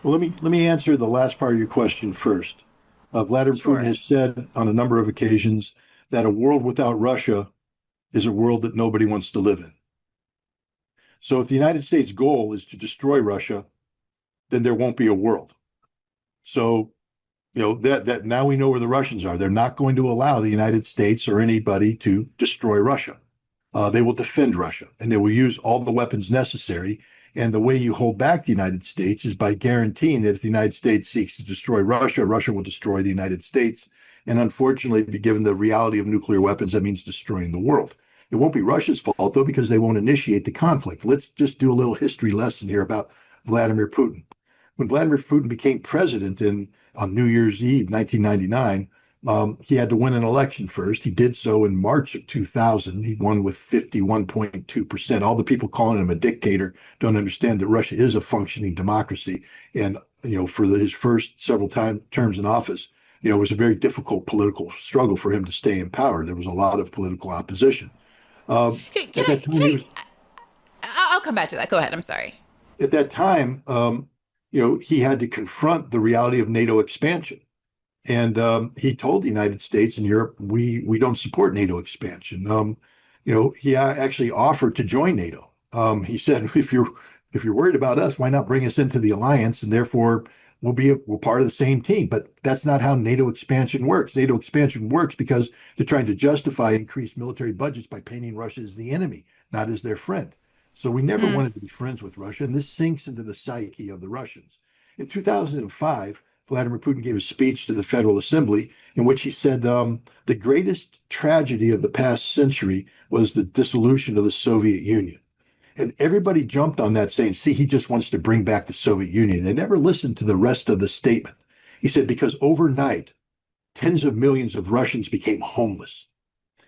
Well, let me answer the last part of your question first. Vladimir Putin Sure. has said on a number of occasions that a world without Russia is a world that nobody wants to live in. So if the United States' goal is to destroy Russia, then there won't be a world. So, that now we know where the Russians are. They're not going to allow the United States or anybody to destroy Russia. They will defend Russia and they will use all the weapons necessary. And the way you hold back the United States is by guaranteeing that if the United States seeks to destroy Russia, Russia will destroy the United States. And unfortunately, given the reality of nuclear weapons, that means destroying the world. It won't be Russia's fault, though, because they won't initiate the conflict. Let's just do a little history lesson here about Vladimir Putin. When Vladimir Putin became president on New Year's Eve, 1999, he had to win an election first. He did so in March of 2000. He won with 51.2%. All the people calling him a dictator don't understand that Russia is a functioning democracy. And, for his first several terms in office, it was a very difficult political struggle for him to stay in power. There was a lot of political opposition. Can At I? that time, he was I'll come back to that. Go ahead. I'm sorry. at that time, he had to confront the reality of NATO expansion. And he told the United States and Europe, we don't support NATO expansion. He actually offered to join NATO. He said, if you're worried about us, why not bring us into the alliance? And therefore, we're part of the same team. But that's not how NATO expansion works. NATO expansion works because they're trying to justify increased military budgets by painting Russia as the enemy, not as their friend. So we never Mm. wanted to be friends with Russia, and this sinks into the psyche of the Russians. In 2005, Vladimir Putin gave a speech to the Federal Assembly in which he said the greatest tragedy of the past century was the dissolution of the Soviet Union. And everybody jumped on that saying, see, he just wants to bring back the Soviet Union. They never listened to the rest of the statement. He said, because overnight, tens of millions of Russians became homeless.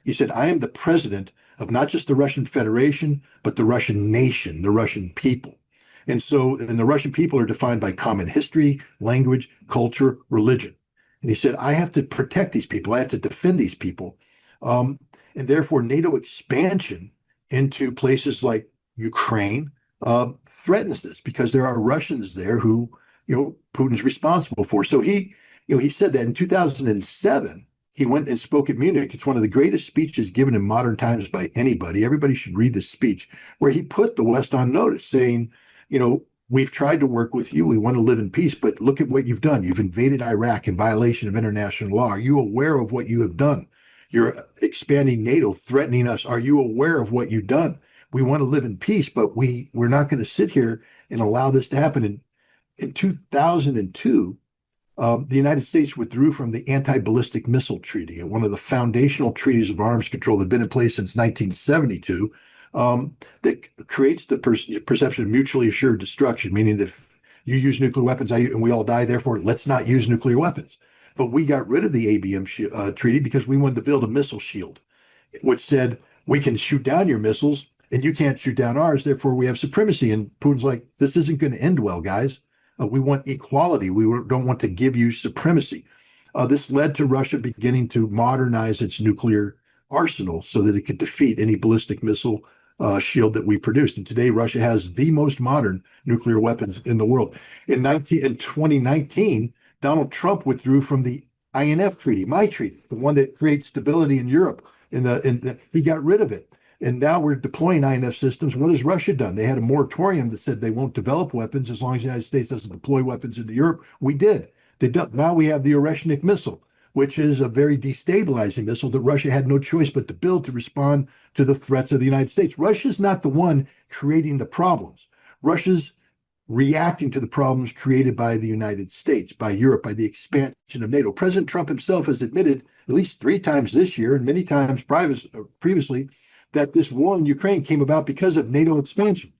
He said, I am the president of not just the Russian Federation, but the Russian nation, the Russian people. And the Russian people are defined by common history, language, culture, religion. And he said, I have to protect these people. I have to defend these people. Um, and therefore, NATO expansion into places like Ukraine threatens this because there are Russians there who, Putin's responsible for. So he said that in 2007, he went and spoke at Munich. It's one of the greatest speeches given in modern times by anybody. Everybody should read this speech where he put the West on notice, saying, we've tried to work with you. We want to live in peace, but look at what you've done. You've invaded Iraq in violation of international law. Are you aware of what you have done? You're expanding NATO, threatening us. Are you aware of what you've done? We want to live in peace, but we're not going to sit here and allow this to happen. In 2002, the United States withdrew from the Anti-Ballistic Missile Treaty, one of the foundational treaties of arms control that had been in place since 1972, that creates the perception of mutually assured destruction, meaning that if you use nuclear weapons and we all die, therefore let's not use nuclear weapons. But we got rid of the ABM treaty because we wanted to build a missile shield, which said we can shoot down your missiles and you can't shoot down ours. Therefore, we have supremacy. And Putin's like, this isn't going to end well, guys. We want equality. We don't want to give you supremacy. This led to Russia beginning to modernize its nuclear arsenal so that it could defeat any ballistic missile shield that we produced. And today, Russia has the most modern nuclear weapons in the world. In 2019, Donald Trump withdrew from the INF treaty, my treaty, the one that creates stability in Europe. He got rid of it. And now we're deploying INF systems. What has Russia done? They had a moratorium that said they won't develop weapons as long as the United States doesn't deploy weapons into Europe. We did. Now we have the Oreshnik missile, which is a very destabilizing missile that Russia had no choice but to build to respond to the threats of the United States. Russia's not the one creating the problems. Russia's reacting to the problems created by the United States, by Europe, by the expansion of NATO. President Trump himself has admitted at least 3 times this year and many times previously that this war in Ukraine came about because of NATO expansion,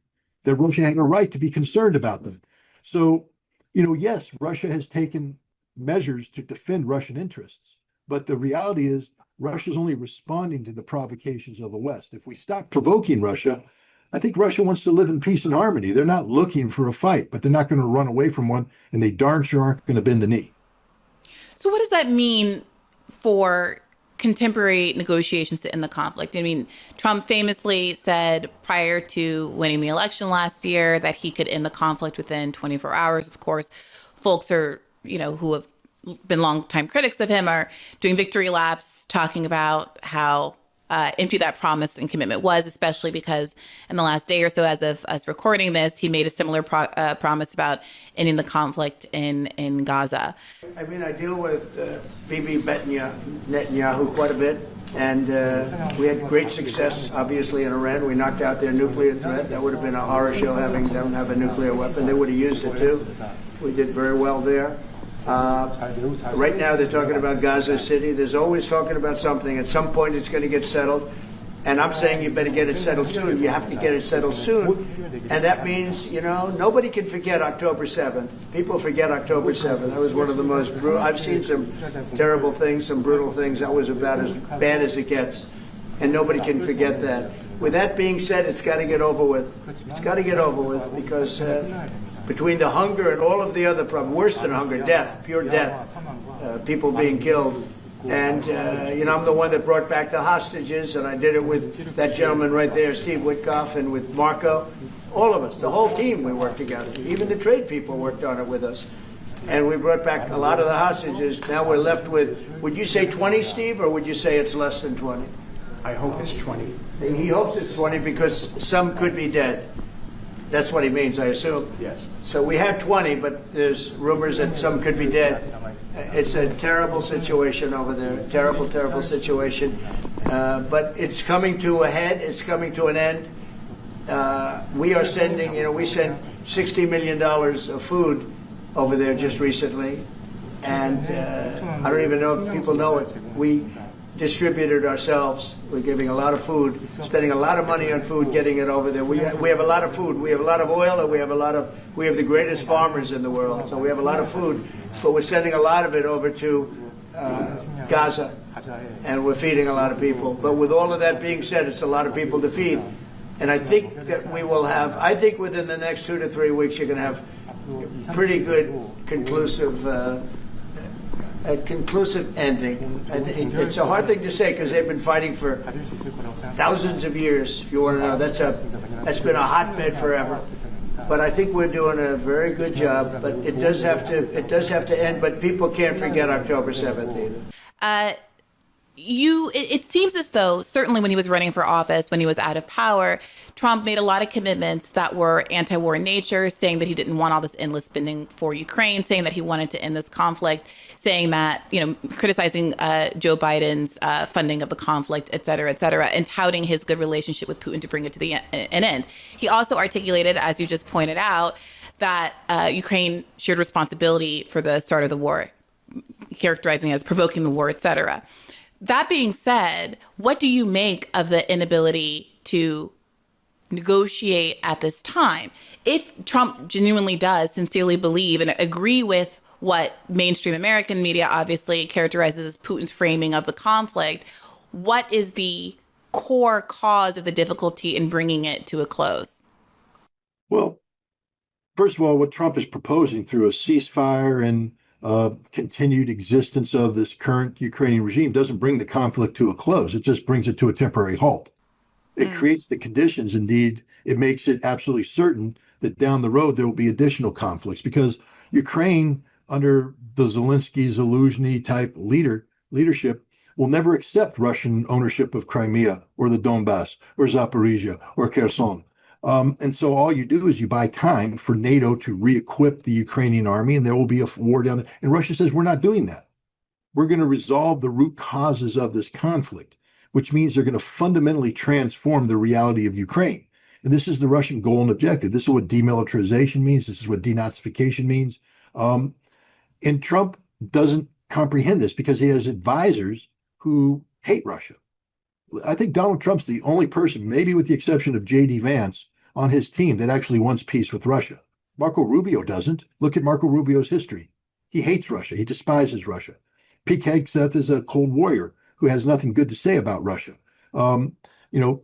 that Russia had a right to be concerned about that. So, yes, Russia has taken measures to defend Russian interests, but the reality is Russia's only responding to the provocations of the West. If we stop provoking Russia, I think Russia wants to live in peace and harmony. They're not looking for a fight, but they're not going to run away from one, and they darn sure aren't going to bend the knee. So what does that mean for contemporary negotiations to end the conflict. I mean, Trump famously said prior to winning the election last year that he could end the conflict within 24 hours. Of course, folks are, who have been longtime critics of him are doing victory laps, talking about how empty that promise and commitment was, especially because in the last day or so, as of us recording this, he made a similar promise about ending the conflict in Gaza. I mean, I deal with Bibi Netanyahu quite a bit, and we had great success, obviously, in Iran. We knocked out their nuclear threat. That would have been a horror show having them have a nuclear weapon. They would have used it, too. We did very well there. Right now they're talking about Gaza City. There's always talking about something. At some point it's going to get settled. And I'm saying you better get it settled soon. You have to get it settled soon. And that means, nobody can forget October 7th. People forget October 7th. That was one of the most brutal. I've seen some terrible things, some brutal things. That was about as bad as it gets. And nobody can forget that. With that being said, it's got to get over with. It's got to get over with because between the hunger and all of the other problems, worse than hunger, death, pure death, people being killed. And, I'm the one that brought back the hostages, and I did it with that gentleman right there, Steve Witkoff, and with Marco. All of us, the whole team, we worked together. Even the trade people worked on it with us. And we brought back a lot of the hostages. Now we're left with, would you say 20, Steve, or would you say it's less than 20? I hope it's 20. And he hopes it's 20 because some could be dead. That's what he means, I assume. Yes. So we had 20, but there's rumors that some could be dead. It's a terrible situation over there. Terrible, terrible situation. But it's coming to a head. It's coming to an end. We are sending, we sent $60 million of food over there just recently. And I don't even know if people know it. We distributed ourselves. We're giving a lot of food, spending a lot of money on food, getting it over there. We have a lot of food. We have a lot of oil, and we have the greatest farmers in the world. So we have a lot of food, but we're sending a lot of it over to Gaza, and we're feeding a lot of people. But with all of that being said, it's a lot of people to feed. And I think that we will have, within the next 2 to 3 weeks, you're going to have pretty good conclusive a conclusive ending. It's a hard thing to say because they've been fighting for thousands of years. If you want to know, that's been a hotbed forever. But I think we're doing a very good job. But it does have to end. But people can't forget October 7th either. It seems as though, certainly when he was running for office, when he was out of power, Trump made a lot of commitments that were anti-war in nature, saying that he didn't want all this endless spending for Ukraine, saying that he wanted to end this conflict, saying that, criticizing Joe Biden's funding of the conflict, et cetera, and touting his good relationship with Putin to bring it to an end. He also articulated, as you just pointed out, that Ukraine shared responsibility for the start of the war, characterizing it as provoking the war, et cetera. That being said, what do you make of the inability to negotiate at this time? If Trump genuinely does sincerely believe and agree with what mainstream American media obviously characterizes as Putin's framing of the conflict, what is the core cause of the difficulty in bringing it to a close? Well, first of all, what Trump is proposing through a ceasefire and continued existence of this current Ukrainian regime doesn't bring the conflict to a close. It just brings it to a temporary halt. It creates the conditions. Indeed, it makes it absolutely certain that down the road there will be additional conflicts because Ukraine, under the Zelensky-Zaluzhny type leadership, will never accept Russian ownership of Crimea or the Donbass or Zaporizhia or Kherson. And so all you do is you buy time for NATO to re-equip the Ukrainian army, and there will be a war down there. And Russia says, we're not doing that. We're going to resolve the root causes of this conflict, which means they're going to fundamentally transform the reality of Ukraine. And this is the Russian goal and objective. This is what demilitarization means. This is what denazification means. And Trump doesn't comprehend this because he has advisors who hate Russia. I think Donald Trump's the only person, maybe with the exception of J.D. Vance, on his team that actually wants peace with Russia. Marco Rubio doesn't. Look at Marco Rubio's history. He hates Russia. He despises Russia. Pete Hegseth is a cold warrior who has nothing good to say about Russia.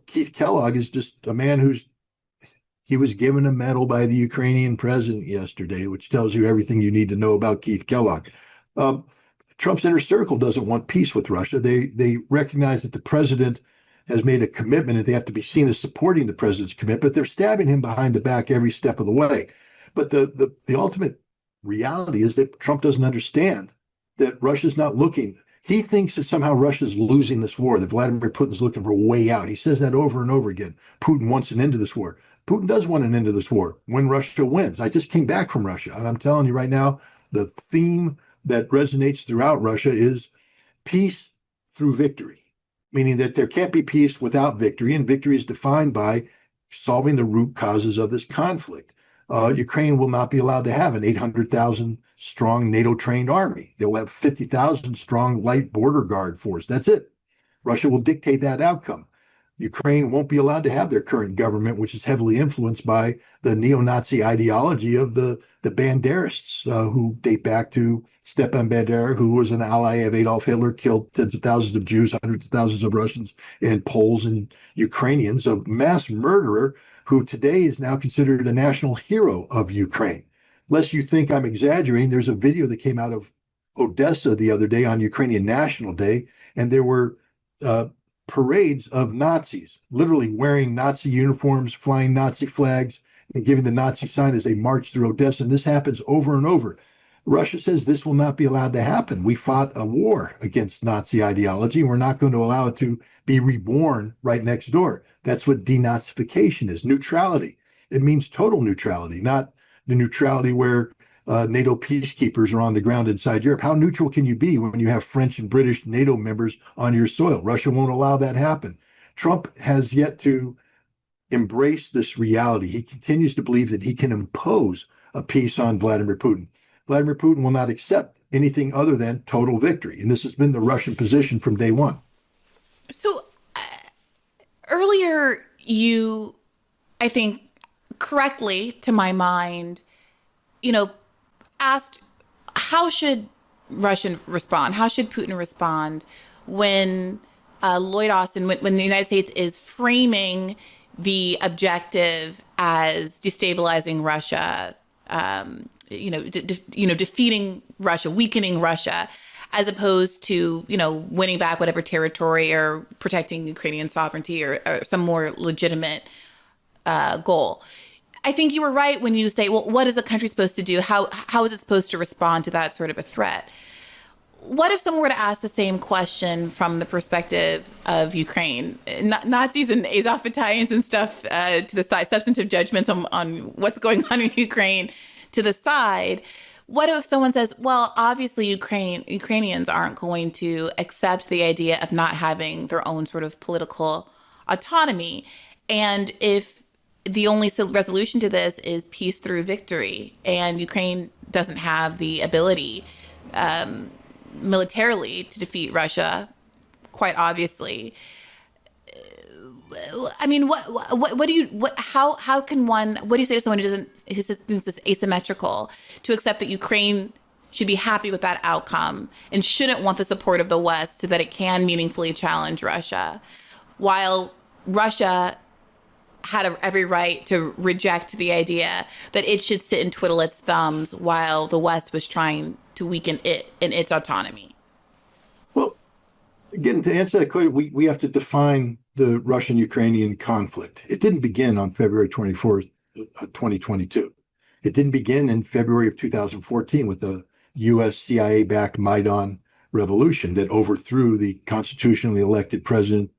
Keith Kellogg is just a man he was given a medal by the Ukrainian president yesterday, which tells you everything you need to know about Keith Kellogg. Trump's inner circle doesn't want peace with Russia. They recognize that the president has made a commitment and they have to be seen as supporting the president's commitment, but they're stabbing him behind the back every step of the way. But the ultimate reality is that Trump doesn't understand that Russia's not looking. He thinks that somehow Russia's losing this war, that Vladimir Putin's looking for a way out. He says that over and over again. Putin wants an end to this war. Putin does want an end to this war when Russia wins. I just came back from Russia, and I'm telling you right now, the theme that resonates throughout Russia is peace through victory, meaning that there can't be peace without victory, and victory is defined by solving the root causes of this conflict. Ukraine will not be allowed to have an 800,000 strong NATO trained army. They will have 50,000 strong light border guard force. That's it. Russia will dictate that outcome. Ukraine won't be allowed to have their current government, which is heavily influenced by the neo-Nazi ideology of the Banderists, who date back to Stepan Bandera, who was an ally of Adolf Hitler, killed tens of thousands of Jews, hundreds of thousands of Russians and Poles and Ukrainians, a mass murderer who today is now considered a national hero of Ukraine. Lest you think I'm exaggerating, there's a video that came out of Odessa the other day on Ukrainian National Day, and there were parades of Nazis, literally wearing Nazi uniforms, flying Nazi flags, and giving the Nazi sign as they march through Odessa. And this happens over and over. Russia says this will not be allowed to happen. We fought a war against Nazi ideology. We're not going to allow it to be reborn right next door. That's what denazification is, neutrality. It means total neutrality, not the neutrality where NATO peacekeepers are on the ground inside Europe. How neutral can you be when you have French and British NATO members on your soil? Russia won't allow that happen. Trump has yet to embrace this reality. He continues to believe that he can impose a peace on Vladimir Putin. Vladimir Putin will not accept anything other than total victory. And this has been the Russian position from day one. So earlier, you, I think, correctly, to my mind, asked how should Russia respond? How should Putin respond when Lloyd Austin, when the United States is framing the objective as destabilizing Russia, defeating Russia, weakening Russia, as opposed to, winning back whatever territory or protecting Ukrainian sovereignty or some more legitimate goal. I think you were right when you say, well, what is a country supposed to do? How is it supposed to respond to that sort of a threat? What if someone were to ask the same question from the perspective of Ukraine? Nazis and Azov battalions and stuff to the side, substantive judgments on what's going on in Ukraine to the side. What if someone says, well, obviously Ukrainians aren't going to accept the idea of not having their own sort of political autonomy. And if the only resolution to this is peace through victory, and Ukraine doesn't have the ability militarily to defeat Russia, quite obviously. I mean, how do you say to someone who thinks it's asymmetrical to accept that Ukraine should be happy with that outcome and shouldn't want the support of the West so that it can meaningfully challenge Russia, while Russia had every right to reject the idea that it should sit and twiddle its thumbs while the West was trying to weaken it in its autonomy? Well, again, to answer that question, we have to define the Russian-Ukrainian conflict. It didn't begin on February 24th, 2022. It didn't begin in February of 2014 with the U.S. CIA-backed Maidan revolution that overthrew the constitutionally elected presidency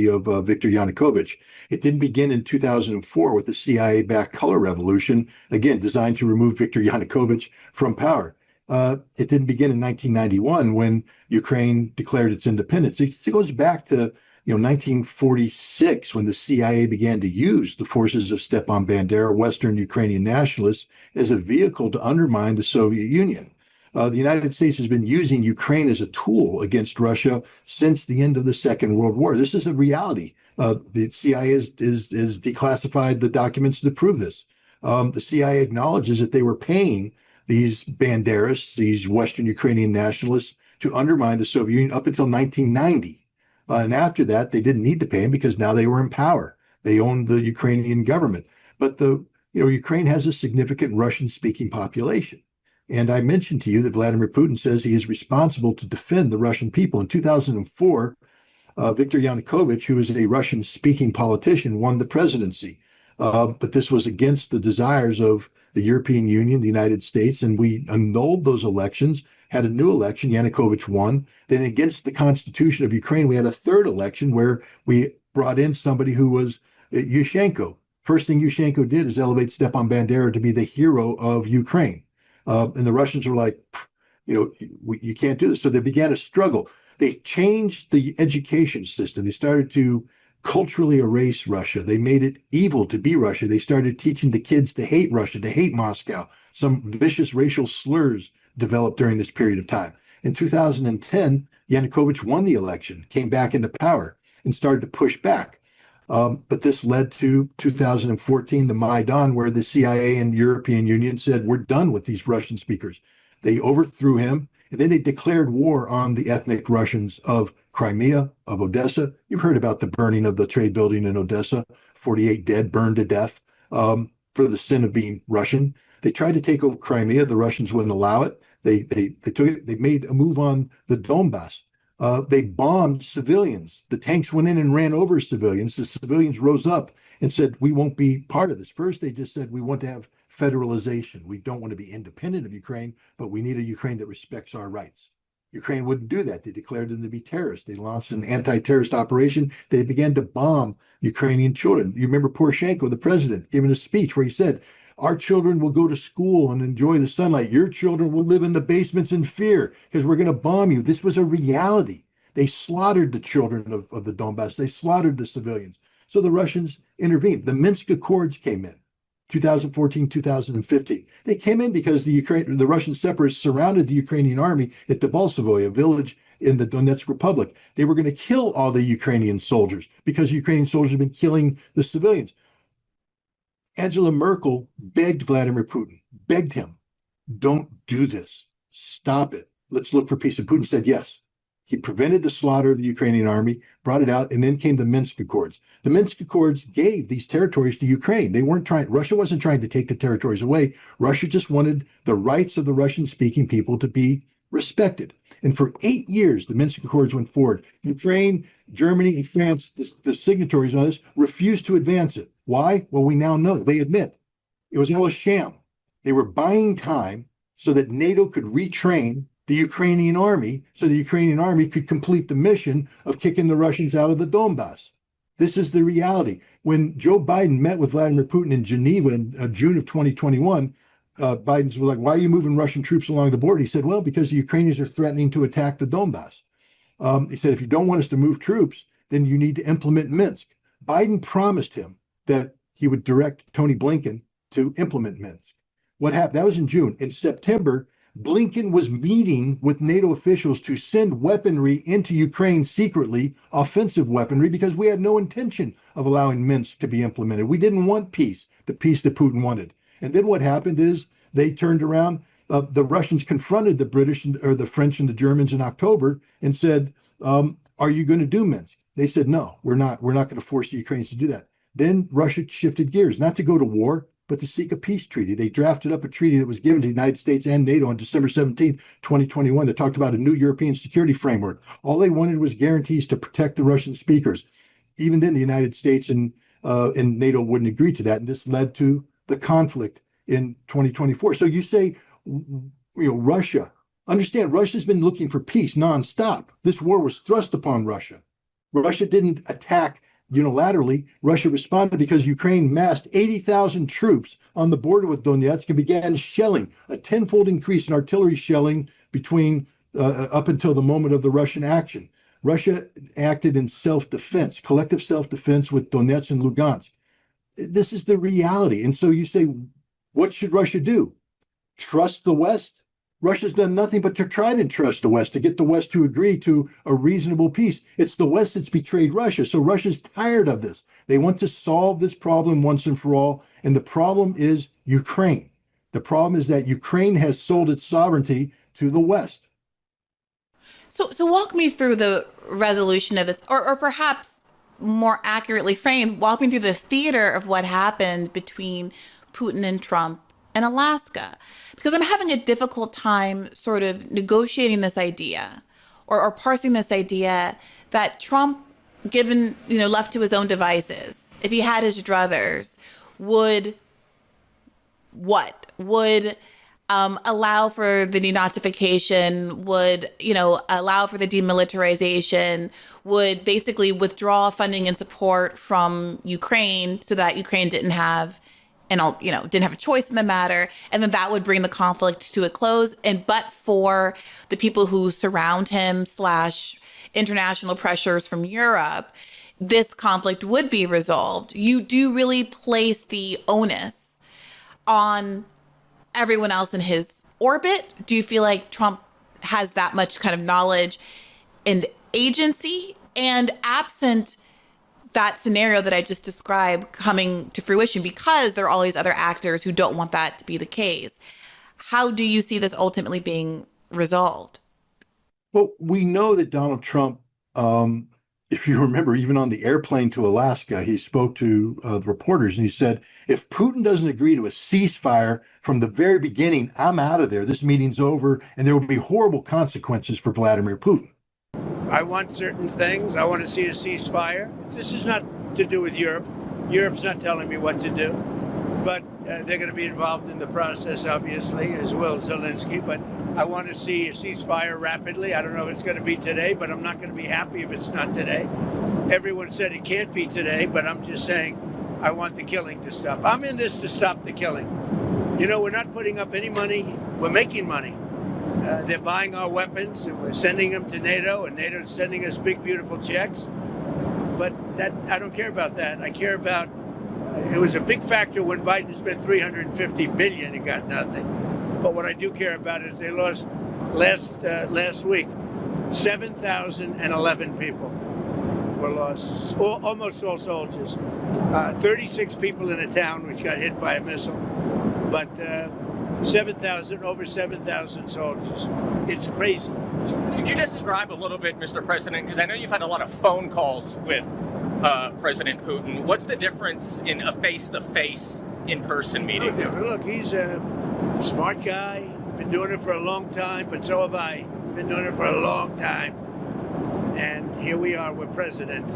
of Viktor Yanukovych. It didn't begin in 2004 with the CIA-backed color revolution, again, designed to remove Viktor Yanukovych from power. It didn't begin in 1991 when Ukraine declared its independence. It goes back to 1946 when the CIA began to use the forces of Stepan Bandera, Western Ukrainian nationalists, as a vehicle to undermine the Soviet Union. The United States has been using Ukraine as a tool against Russia since the end of the Second World War. This is a reality. The CIA is declassified the documents to prove this. The CIA acknowledges that they were paying these Banderists, these Western Ukrainian nationalists, to undermine the Soviet Union up until 1990. And after that, they didn't need to pay them because now they were in power. They owned the Ukrainian government. But Ukraine has a significant Russian-speaking population. And I mentioned to you that Vladimir Putin says he is responsible to defend the Russian people. In 2004, Viktor Yanukovych, who is a Russian-speaking politician, won the presidency. But this was against the desires of the European Union, the United States, and we annulled those elections, had a new election. Yanukovych won. Then against the Constitution of Ukraine, we had a third election where we brought in somebody who was Yushchenko. First thing Yushchenko did is elevate Stepan Bandera to be the hero of Ukraine. And the Russians were like, you can't do this. So they began a struggle. They changed the education system. They started to culturally erase Russia. They made it evil to be Russia. They started teaching the kids to hate Russia, to hate Moscow. Some vicious racial slurs developed during this period of time. In 2010, Yanukovych won the election, came back into power, and started to push back. But this led to 2014, the Maidan, where the CIA and European Union said, we're done with these Russian speakers. They overthrew him, and then they declared war on the ethnic Russians of Crimea, of Odessa. You've heard about the burning of the trade building in Odessa, 48 dead, burned to death for the sin of being Russian. They tried to take over Crimea. The Russians wouldn't allow it. They took it. They made a move on the Donbass. They bombed civilians. The tanks went in and ran over civilians. The civilians rose up and said, we won't be part of this. First, they just said, we want to have federalization. We don't want to be independent of Ukraine, but we need a Ukraine that respects our rights. Ukraine wouldn't do that. They declared them to be terrorists. They launched an anti-terrorist operation. They began to bomb Ukrainian children. You remember Poroshenko, the president, giving a speech where he said, our children will go to school and enjoy the sunlight. Your children will live in the basements in fear because we're going to bomb you. This was a reality. They slaughtered the children of the Donbass. They slaughtered the civilians. So the Russians intervened. The Minsk Accords came in 2014, 2015. They came in because the Russian separatists surrounded the Ukrainian army at Debaltsevo, a village in the Donetsk Republic. They were going to kill all the Ukrainian soldiers because Ukrainian soldiers have been killing the civilians. Angela Merkel begged Vladimir Putin, begged him, don't do this. Stop it. Let's look for peace. And Putin said yes. He prevented the slaughter of the Ukrainian army, brought it out, and then came the Minsk Accords. The Minsk Accords gave these territories to Ukraine. Russia wasn't trying to take the territories away. Russia just wanted the rights of the Russian-speaking people to be respected. And for 8 years, the Minsk Accords went forward. Ukraine, Germany, and France, the signatories on this, refused to advance it. Why? Well, we now know. They admit it was all a sham. They were buying time so that NATO could retrain the Ukrainian army so the Ukrainian army could complete the mission of kicking the Russians out of the Donbass. This is the reality. When Joe Biden met with Vladimir Putin in Geneva in June of 2021, Biden's was like, why are you moving Russian troops along the border? He said, well, because the Ukrainians are threatening to attack the Donbass. He said, if you don't want us to move troops, then you need to implement Minsk. Biden promised him that he would direct Tony Blinken to implement Minsk. What happened? That was in June. In September, Blinken was meeting with NATO officials to send weaponry into Ukraine secretly, offensive weaponry, because we had no intention of allowing Minsk to be implemented. We didn't want peace, the peace that Putin wanted. And then what happened is they turned around. The Russians confronted the British or the French and the Germans in October and said, are you going to do Minsk? They said, no, we're not. We're not going to force the Ukrainians to do that. Then Russia shifted gears, not to go to war, but to seek a peace treaty. They drafted up a treaty that was given to the United States and NATO on December 17th, 2021, that talked about a new European security framework. All they wanted was guarantees to protect the Russian speakers. Even then, the United States and NATO wouldn't agree to that. And this led to the conflict in 2024. So you say, Russia, understand, Russia's been looking for peace nonstop. This war was thrust upon Russia. Russia didn't attack unilaterally. Russia responded because Ukraine massed 80,000 troops on the border with Donetsk and began shelling, a tenfold increase in artillery shelling between up until the moment of the Russian action. Russia acted in self-defense, collective self-defense with Donetsk and Lugansk. This is the reality. And so you say, what should Russia do? Trust the West? Russia's done nothing but to try to trust the West, to get the West to agree to a reasonable peace. It's the West that's betrayed Russia. So Russia's tired of this. They want to solve this problem once and for all. And the problem is Ukraine. The problem is that Ukraine has sold its sovereignty to the West. So walk me through the resolution of this, or perhaps more accurately framed, walk me through the theater of what happened between Putin and Trump and Alaska? Because I'm having a difficult time sort of negotiating this idea or parsing this idea that Trump, given, left to his own devices, if he had his druthers, would allow for the denazification, would, allow for the demilitarization, would basically withdraw funding and support from Ukraine so that Ukraine didn't have a choice in the matter. And then that would bring the conflict to a close. But for the people who surround him / international pressures from Europe, this conflict would be resolved. You do really place the onus on everyone else in his orbit. Do you feel like Trump has that much kind of knowledge and agency? And absent that scenario that I just described coming to fruition, because there are all these other actors who don't want that to be the case, how do you see this ultimately being resolved? Well, we know that Donald Trump, if you remember, even on the airplane to Alaska, he spoke to the reporters and he said, if Putin doesn't agree to a ceasefire from the very beginning, I'm out of there. This meeting's over, and there will be horrible consequences for Vladimir Putin. I want certain things. I want to see a ceasefire. This is not to do with Europe. Europe's not telling me what to do. But they're going to be involved in the process, obviously, as will Zelensky. But I want to see a ceasefire rapidly. I don't know if it's going to be today, but I'm not going to be happy if it's not today. Everyone said it can't be today, but I'm just saying I want the killing to stop. I'm in this to stop the killing. We're not putting up any money. We're making money. They're buying our weapons, and we're sending them to NATO, and NATO's sending us big, beautiful checks. But I don't care about that. I care about, it was a big factor when Biden spent $350 billion and got nothing. But what I do care about is they lost last week, 7,011 people were lost, almost all soldiers. 36 people in a town which got hit by a missile. But over 7,000 soldiers. It's crazy. Could you describe a little bit, Mr. President, because I know you've had a lot of phone calls with President Putin. What's the difference in a face-to-face, in-person meeting? Look, he's a smart guy, been doing it for a long time, but so have I. Been doing it for a long time. And here we are, we're president.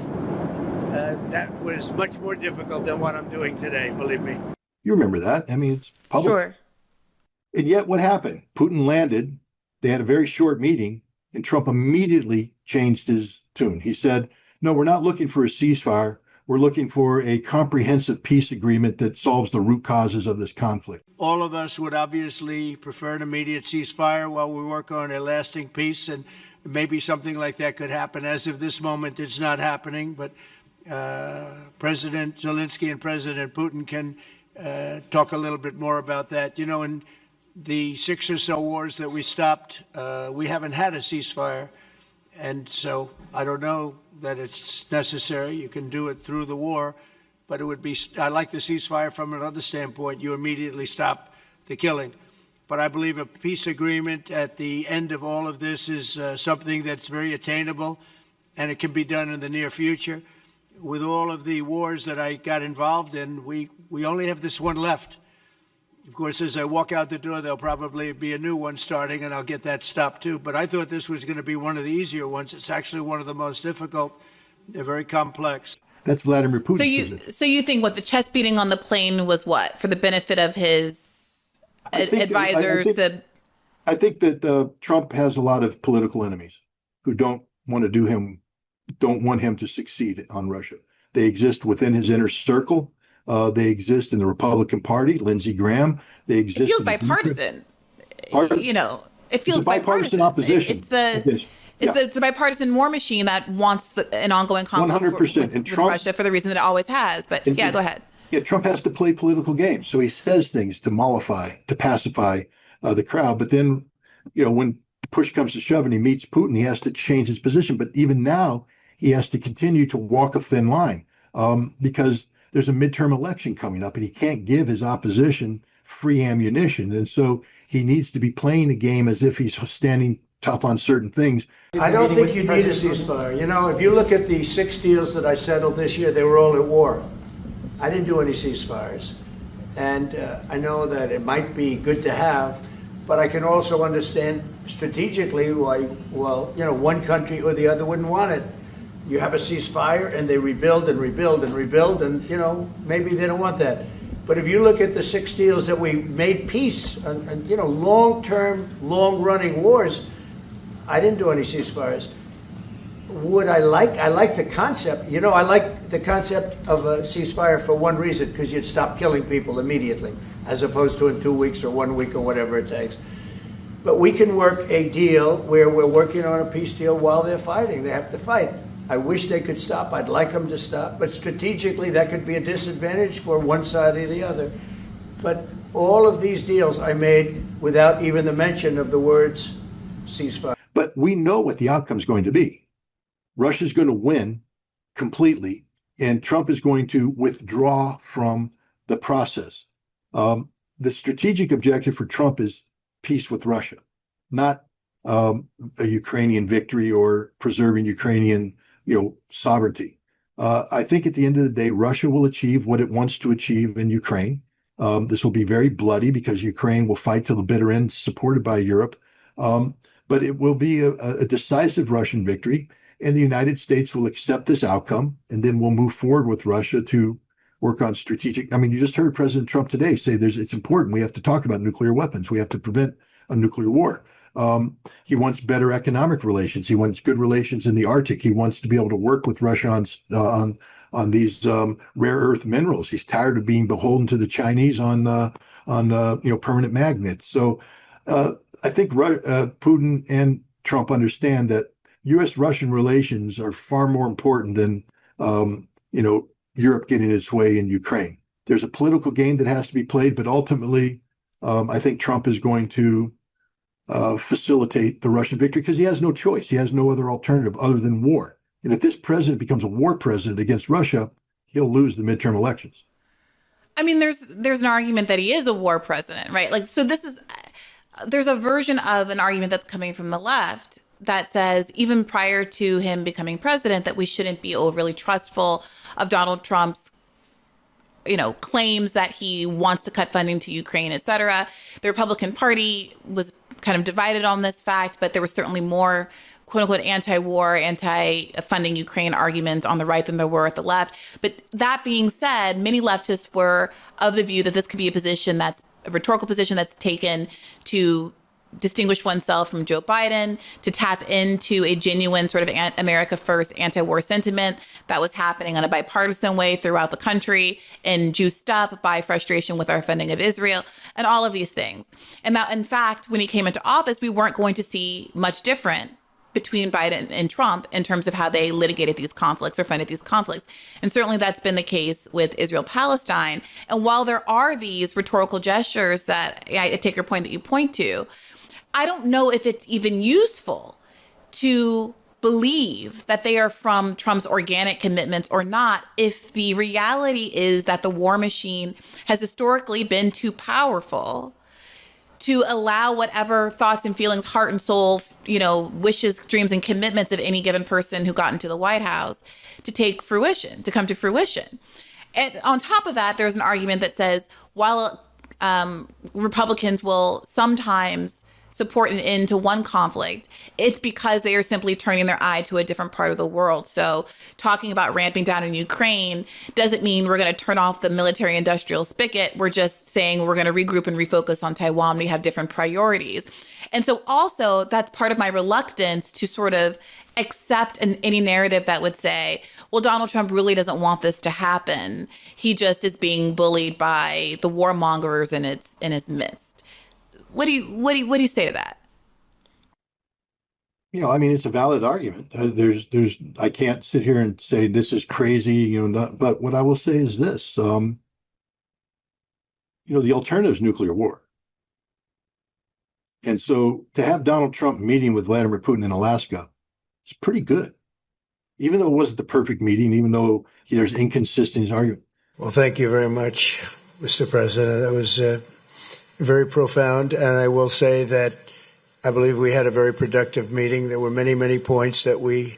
That was much more difficult than what I'm doing today, believe me. You remember that. I mean, it's public. Sure. And yet what happened? Putin landed, they had a very short meeting, and Trump immediately changed his tune. He said, no, we're not looking for a ceasefire. We're looking for a comprehensive peace agreement that solves the root causes of this conflict. All of us would obviously prefer an immediate ceasefire while we work on a lasting peace, and maybe something like that could happen. As of this moment, it's not happening, but President Zelensky and President Putin can talk a little bit more about that. In the 6 or so wars that we stopped, we haven't had a ceasefire. And so I don't know that it's necessary. You can do it through the war, but it would be, I like the ceasefire from another standpoint. You immediately stop the killing. But I believe a peace agreement at the end of all of this is something that's very attainable, and it can be done in the near future. With all of the wars that I got involved in, we only have this one left. Of course, as I walk out the door, there'll probably be a new one starting, and I'll get that stopped too. But I thought this was going to be one of the easier ones. It's actually one of the most difficult. They're very complex. That's Vladimir Putin. So you think what the chest beating on the plane was what, for the benefit of his advisors? I think that Trump has a lot of political enemies who don't want him to succeed on Russia. They exist within his inner circle. They exist in the Republican Party, Lindsey Graham. They exist. It feels bipartisan. It feels bipartisan opposition. It's the bipartisan war machine that wants an ongoing conflict 100%. with Russia for the reason that it always has. But go ahead. Yeah, Trump has to play political games, so he says things to mollify, to pacify the crowd. But then, when push comes to shove and he meets Putin, he has to change his position. But even now, he has to continue to walk a thin line because there's a midterm election coming up, and he can't give his opposition free ammunition. And so he needs to be playing the game as if he's standing tough on certain things. I don't think you need a ceasefire. If you look at the 6 deals that I settled this year, they were all at war. I didn't do any ceasefires. And I know that it might be good to have, but I can also understand strategically why, well, one country or the other wouldn't want it. You have a ceasefire and they rebuild and rebuild and rebuild, and maybe they don't want that. But if you look at the 6 deals that we made peace and long-term, long-running wars, I didn't do any ceasefires. Would I like the concept? I like the concept of a ceasefire for one reason, because you'd stop killing people immediately, as opposed to in 2 weeks or 1 week or whatever it takes. But we can work a deal where we're working on a peace deal while they're fighting. They have to fight. I wish they could stop. I'd like them to stop. But strategically, that could be a disadvantage for one side or the other. But all of these deals I made without even the mention of the words ceasefire. But we know what the outcome is going to be. Russia's going to win completely, and Trump is going to withdraw from the process. The strategic objective for Trump is peace with Russia, not a Ukrainian victory or preserving Ukrainian sovereignty. I think at the end of the day, Russia will achieve what it wants to achieve in Ukraine. This will be very bloody because Ukraine will fight till the bitter end, supported by Europe. But it will be a decisive Russian victory, and the United States will accept this outcome, and then we'll move forward with Russia to work on strategic. I mean, you just heard President Trump today say it's important. We have to talk about nuclear weapons. We have to prevent a nuclear war. He wants better economic relations. He wants good relations in the Arctic. He wants to be able to work with Russia on these rare earth minerals. He's tired of being beholden to the Chinese on permanent magnets. So I think Putin and Trump understand that U.S.-Russian relations are far more important than Europe getting its way in Ukraine. There's a political game that has to be played, but ultimately, I think Trump is going to facilitate the Russian victory because he has no choice. He has no other alternative other than war. And if this president becomes a war president against Russia, he'll lose the midterm elections. I mean, there's an argument that he is a war president, right? There's a version of an argument that's coming from the left that says even prior to him becoming president that we shouldn't be overly trustful of Donald Trump's claims that he wants to cut funding to Ukraine, et cetera. The Republican Party was kind of divided on this fact, but there was certainly more quote unquote anti-war, anti-funding Ukraine arguments on the right than there were at the left. But that being said, many leftists were of the view that this could be a rhetorical position that's taken to distinguish oneself from Joe Biden, to tap into a genuine sort of America First anti-war sentiment that was happening on a bipartisan way throughout the country and juiced up by frustration with our funding of Israel and all of these things. And that, in fact, when he came into office, we weren't going to see much different between Biden and Trump in terms of how they litigated these conflicts or funded these conflicts. And certainly that's been the case with Israel-Palestine. And while there are these rhetorical gestures that I take your point that you point to, I don't know if it's even useful to believe that they are from Trump's organic commitments or not, if the reality is that the war machine has historically been too powerful to allow whatever thoughts and feelings, heart and soul, wishes, dreams, and commitments of any given person who got into the White House to come to fruition. And on top of that, there's an argument that says, while Republicans will sometimes support an end to one conflict, it's because they are simply turning their eye to a different part of the world. So talking about ramping down in Ukraine doesn't mean we're going to turn off the military industrial spigot. We're just saying we're going to regroup and refocus on Taiwan. We have different priorities. And so also that's part of my reluctance to sort of accept any narrative that would say, well, Donald Trump really doesn't want this to happen. He just is being bullied by the warmongers in his midst. What do you say to that? I mean, it's a valid argument. I can't sit here and say this is crazy, but what I will say is this, the alternative is nuclear war. And so to have Donald Trump meeting with Vladimir Putin in Alaska is pretty good, even though it wasn't the perfect meeting, even though there's inconsistencies in his argument. Well, thank you very much, Mr. President. That was very profound. And I will say that I believe we had a very productive meeting. There were many, many points that we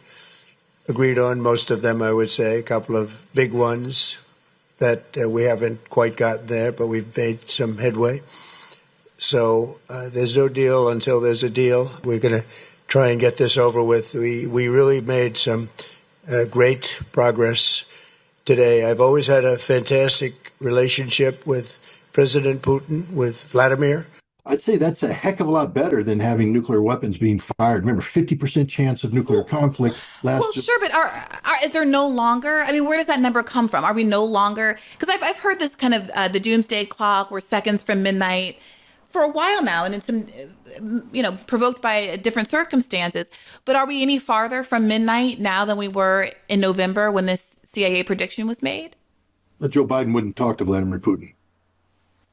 agreed on, most of them, I would say, a couple of big ones, that we haven't quite gotten there, but we've made some headway. So there's no deal until there's a deal. We're going to try and get this over with. We really made some great progress today. I've always had a fantastic relationship with President Putin, with Vladimir. I'd say that's a heck of a lot better than having nuclear weapons being fired. Remember, 50% chance of nuclear conflict last. Well, sure, but is there no longer? I mean, where does that number come from? Are we no longer? Because I've heard this kind of the doomsday clock, we're seconds from midnight for a while now, and it's provoked by different circumstances. But are we any farther from midnight now than we were in November when this CIA prediction was made? But Joe Biden wouldn't talk to Vladimir Putin.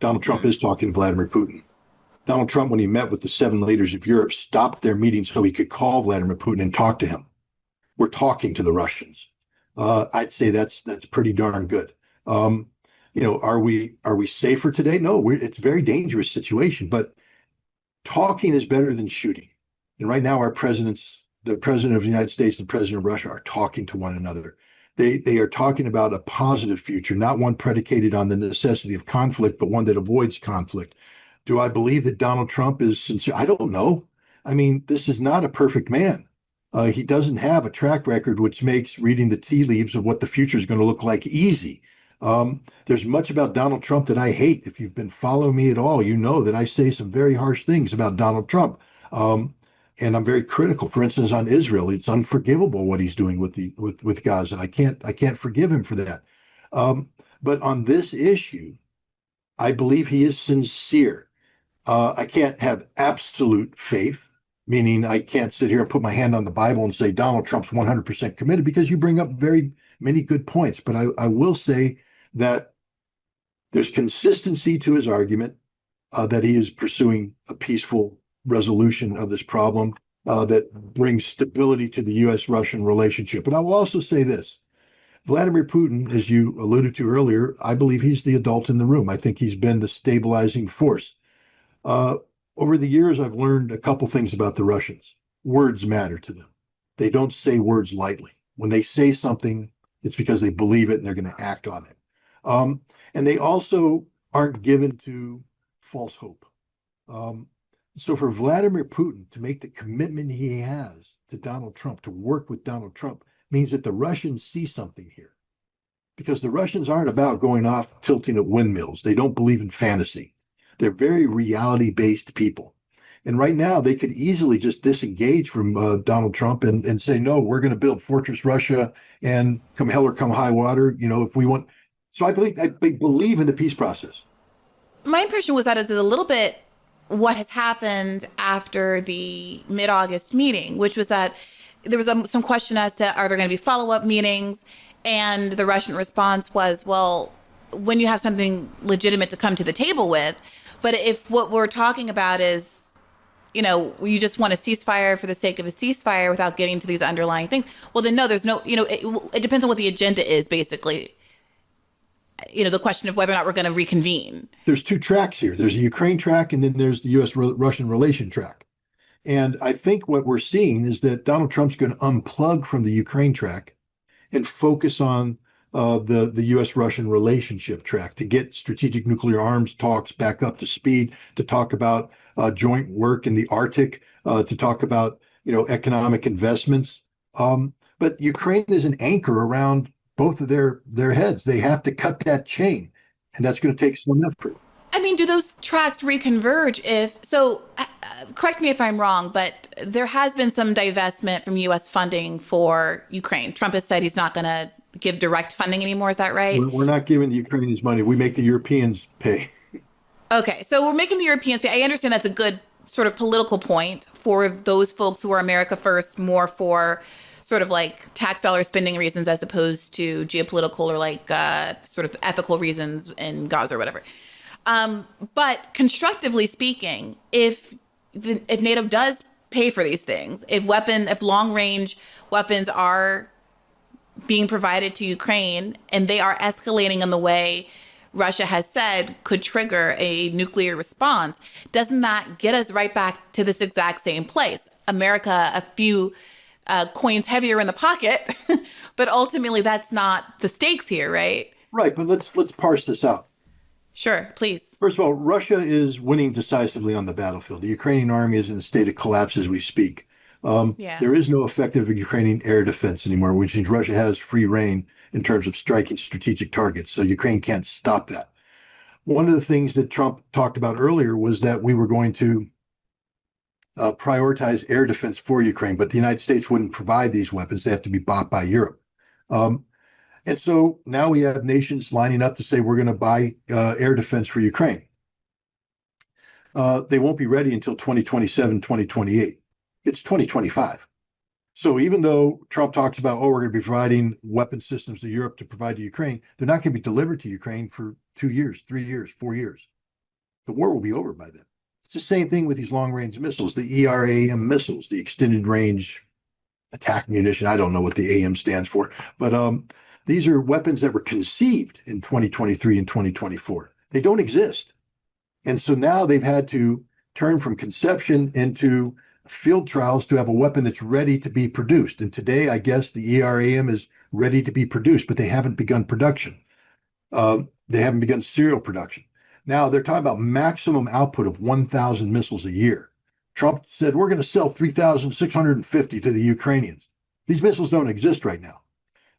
Donald Trump is talking to Vladimir Putin. Donald Trump, when he met with the 7 leaders of Europe, stopped their meeting so he could call Vladimir Putin and talk to him. We're talking to the Russians. I'd say that's pretty darn good. Are we safer today? No, it's a very dangerous situation, but talking is better than shooting. And right now, the president of the United States and the president of Russia are talking to one another. They are talking about a positive future, not one predicated on the necessity of conflict, but one that avoids conflict. Do I believe that Donald Trump is sincere? I don't know. I mean, this is not a perfect man. He doesn't have a track record which makes reading the tea leaves of what the future is going to look like easy. There's much about Donald Trump that I hate. If you've been following me at all, you know that I say some very harsh things about Donald Trump. And I'm very critical, for instance, on Israel. It's unforgivable what he's doing with Gaza. I can't forgive him for that. But on this issue, I believe he is sincere. I can't have absolute faith, meaning I can't sit here and put my hand on the Bible and say Donald Trump's 100% committed, because you bring up very many good points. But I will say that there's consistency to his argument, that he is pursuing a peaceful resolution of this problem that brings stability to the U.S.-Russian relationship. But I will also say this. Vladimir Putin, as you alluded to earlier, I believe he's the adult in the room. I think he's been the stabilizing force. Over the years, I've learned a couple things about the Russians. Words matter to them. They don't say words lightly. When they say something, it's because they believe it and they're going to act on it. And they also aren't given to false hope. So for Vladimir Putin to make the commitment he has to Donald Trump, to work with Donald Trump, means that the Russians see something here. Because the Russians aren't about going off tilting at windmills. They don't believe in fantasy. They're very reality-based people. And right now, they could easily just disengage from Donald Trump and say, no, we're going to build Fortress Russia and come hell or come high water, if we want. So I believe in the peace process. My impression was that it's a little bit what has happened after the mid-August meeting, which was that there was some question as to, are there going to be follow-up meetings? And the Russian response was, well, when you have something legitimate to come to the table with. But if what we're talking about is, you just want a ceasefire for the sake of a ceasefire without getting to these underlying things, well, then no, there's no, it depends on what the agenda is, basically. The question of whether or not we're going to reconvene. There's 2 tracks here. There's a Ukraine track, and then there's the U.S.-Russian relation track. And I think what we're seeing is that Donald Trump's going to unplug from the Ukraine track and focus on the U.S.-Russian relationship track to get strategic nuclear arms talks back up to speed, to talk about joint work in the Arctic, to talk about economic investments. But Ukraine is an anchor around both of their heads. They have to cut that chain, and that's going to take some effort. I mean, do those tracks reconverge if so? Correct me if I'm wrong, but there has been some divestment from U.S. funding for Ukraine. Trump has said he's not going to give direct funding anymore. Is that right? We're not giving the Ukrainians money. We make the Europeans pay. Okay, so we're making the Europeans pay. I understand that's a good sort of political point for those folks who are America first, more for sort of like tax dollar spending reasons as opposed to geopolitical or like sort of ethical reasons in Gaza or whatever. But constructively speaking, if NATO does pay for these things, if long range weapons are being provided to Ukraine and they are escalating in the way Russia has said could trigger a nuclear response, doesn't that get us right back to this exact same place? America, a few coins heavier in the pocket, but ultimately that's not the stakes here, right? Right, but let's parse this out. Sure, please. First of all, Russia is winning decisively on the battlefield. The Ukrainian army is in a state of collapse as we speak. Yeah. There is no effective Ukrainian air defense anymore, which means Russia has free reign in terms of striking strategic targets. So Ukraine can't stop that. One of the things that Trump talked about earlier was that we were going to prioritize air defense for Ukraine, but the United States wouldn't provide these weapons. They have to be bought by Europe. Um, and so now we have nations lining up to say we're going to buy air defense for Ukraine. They won't be ready until 2027, 2028. It's 2025. So even though Trump talks about, oh, we're going to be providing weapon systems to Europe to provide to Ukraine, they're not going to be delivered to Ukraine for 2 years, 3 years, 4 years. The war will be over by then. It's the same thing with these long-range missiles, the ERAM missiles, the extended range attack munition. I don't know what the AM stands for, but these are weapons that were conceived in 2023 and 2024. They don't exist. And so now they've had to turn from conception into field trials to have a weapon that's ready to be produced. And today, I guess the ERAM is ready to be produced, but they haven't begun production. They haven't begun serial production. Now they're talking about maximum output of 1,000 missiles a year. Trump said, we're going to sell 3,650 to the Ukrainians. These missiles don't exist right now.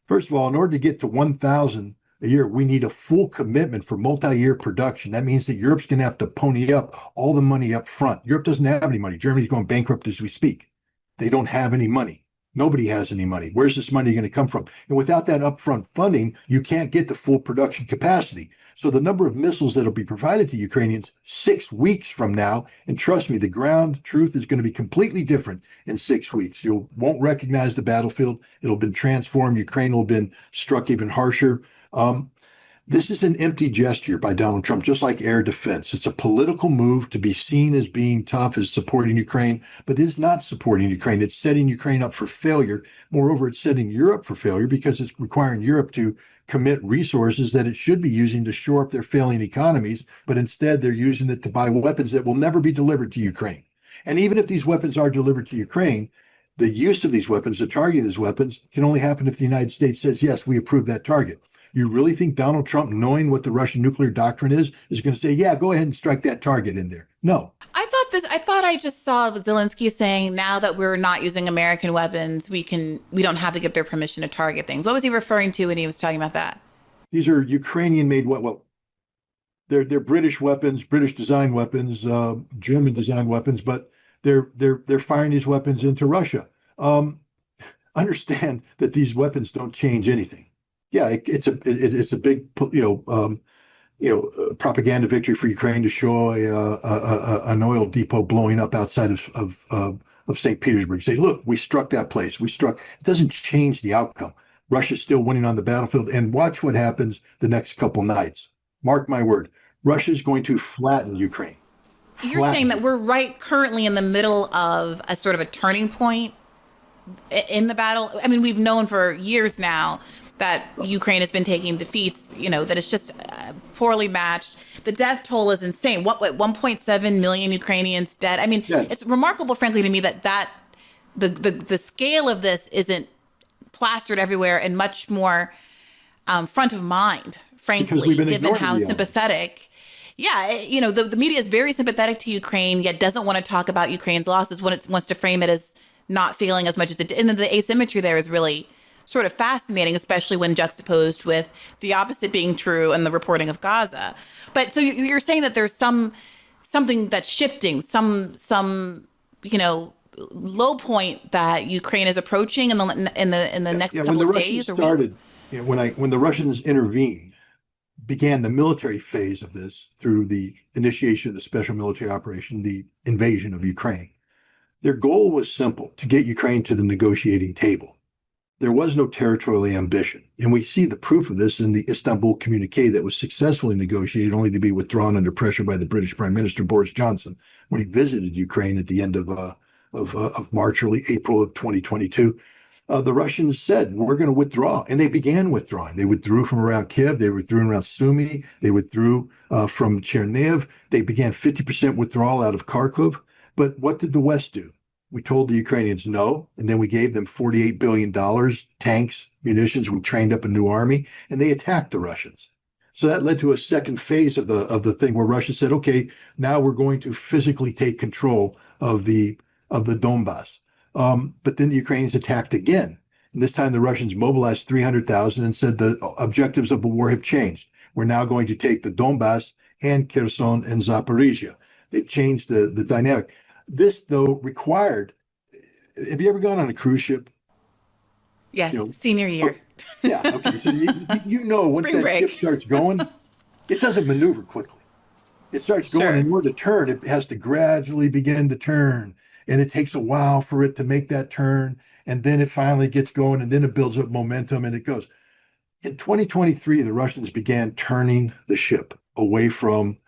First of all, in order to get to 1,000 a year, we need a full commitment for multi-year production. That means that Europe's going to have to pony up all the money up front. Europe doesn't have any money. Germany's going bankrupt as we speak. They don't have any money. Nobody has any money. Where's this money going to come from? And without that upfront funding, you can't get the full production capacity. So the number of missiles that will be provided to Ukrainians 6 weeks from now, and trust me, the ground truth is going to be completely different in 6 weeks. You won't recognize the battlefield. It'll have been transformed. Ukraine will have been struck even harsher. This is an empty gesture by Donald Trump, just like air defense. It's a political move to be seen as being tough, as supporting Ukraine, but it is not supporting Ukraine. It's setting Ukraine up for failure. Moreover, it's setting Europe for failure because it's requiring Europe to commit resources that it should be using to shore up their failing economies, but instead they're using it to buy weapons that will never be delivered to Ukraine. And even if these weapons are delivered to Ukraine, the use of these weapons, the targeting of these weapons, can only happen if the United States says, yes, we approve that target. You really think Donald Trump, knowing what the Russian nuclear doctrine is going to say, yeah, go ahead and strike that target in there? No. I thought I just saw Zelensky saying now that we're not using American weapons, we don't have to get their permission to target things. What was he referring to when he was talking about that? These are Ukrainian-made, well, they're British weapons, British design weapons, German design weapons, but they're firing these weapons into Russia. Understand that these weapons don't change anything. Yeah, it's a big propaganda victory for Ukraine to show an oil depot blowing up outside of St. Petersburg. Say, look, we struck that place. It doesn't change the outcome. Russia's still winning on the battlefield, and watch what happens the next couple nights. Mark my word, Russia's going to flatten Ukraine. You're saying that we're currently in the middle of a sort of a turning point in the battle. I mean, we've known for years now that Ukraine has been taking defeats, that it's just poorly matched. The death toll is insane. What 1.7 million Ukrainians dead? I mean, yes. It's remarkable, frankly, to me that the scale of this isn't plastered everywhere and much more front of mind, frankly, given how sympathetic. Yeah, the media is very sympathetic to Ukraine, yet doesn't want to talk about Ukraine's losses when it wants to frame it as not failing as much as it did. And the asymmetry there is really sort of fascinating, especially when juxtaposed with the opposite being true in the reporting of Gaza. But so you're saying that there's something that's shifting, some low point that Ukraine is approaching in the next couple of days or weeks? When the Russians intervened, began the military phase of this through the initiation of the special military operation, the invasion of Ukraine. Their goal was simple: to get Ukraine to the negotiating table. There was no territorial ambition. And we see the proof of this in the Istanbul communique that was successfully negotiated, only to be withdrawn under pressure by the British Prime Minister Boris Johnson when he visited Ukraine at the end of March, early April of 2022. The Russians said, we're going to withdraw. And they began withdrawing. They withdrew from around Kiev. They withdrew around Sumy. They withdrew from Chernihiv. They began 50% withdrawal out of Kharkov. But what did the West do? We told the Ukrainians no, and then we gave them $48 billion, tanks, munitions. We trained up a new army, and they attacked the Russians. So that led to a second phase of the thing where Russia said, okay, now we're going to physically take control of the Donbass. But then the Ukrainians attacked again. And this time the Russians mobilized 300,000 and said the objectives of the war have changed. We're now going to take the Donbass and Kherson and Zaporizhia. They've changed the dynamic. This, though, required. Have you ever gone on a cruise ship? Yes, You know, senior year. Yeah. Okay. So you know once Spring that break. ship starts going, it doesn't maneuver quickly. It starts going, Sure. in order to turn, it has to gradually begin to turn. And it takes a while for it to make that turn. And then it finally gets going, and then it builds up momentum and it goes. In 2023, the Russians began turning the ship away from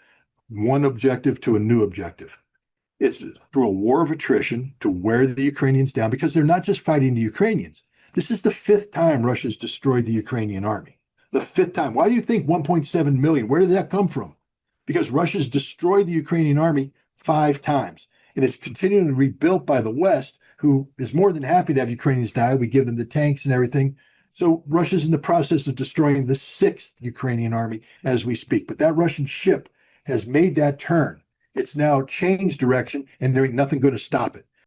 one objective to a new objective. It's through a war of attrition to wear the Ukrainians down, because they're not just fighting the Ukrainians. This is the fifth time Russia's destroyed the Ukrainian army. The fifth time. Why do you think 1.7 million? Where did that come from? Because Russia's destroyed the Ukrainian army 5 times. And it's continuing to be rebuilt by the West, who is more than happy to have Ukrainians die. We give them the tanks and everything. So Russia's in the process of destroying the 6th Ukrainian army as we speak. But that Russian ship has made that turn. It's now changed direction, and there ain't nothing going to stop it.